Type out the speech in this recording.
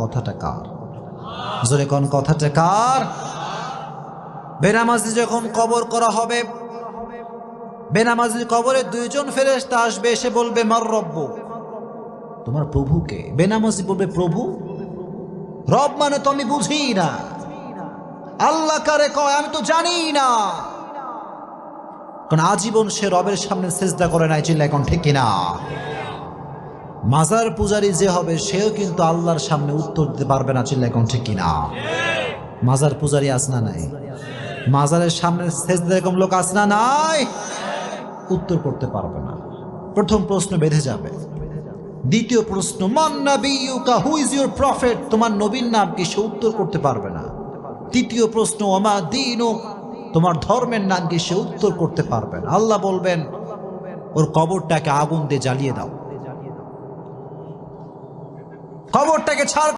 কথাটা কার? জোরে কোন কথাটা কার? বেনামাজি যখন কবর করা হবে, বেনামাজির কবরে দুইজন ফেরেশতা আসবে, এসে বলবে মার রব্বু, তোমার প্রভুকে? বেনামাজি বলবে প্রভু? রব মানে তো আমি বুঝি না, আল্লাহ কারে কয় আমি তো জানি না। কারণ আজীবন সে রবের সামনে সিজদা করে নাই, চিল্লা এখন ঠিক কিনা? মাজার পূজারী যে হবে সেও কিন্তু আল্লাহর সামনে উত্তর দিতে পারবে না, চিল্লা এখন ঠিক কিনা? মাজার পূজারী আসনা নাই? মাজারের সামনে সিজদা এরকম লোক আসনা নাই? উত্তর করতে পারবে না। প্রথম প্রশ্ন বেঁধে যাবে। দ্বিতীয় প্রশ্ন মান নাবিয়ুকা, হু ইজ ইউর প্রফেট, তোমার নবীর নাম কি? সে উত্তর করতে পারবে না। তৃতীয় প্রশ্ন ওমা দীনুক, তোমার ধর্মের নাম কি? সে উত্তর করতে পারবে না। আল্লাহ বলবেন ওর কবরটাকে আগুন দিয়ে জ্বালিয়ে দাও, কবরটাকে ছাড়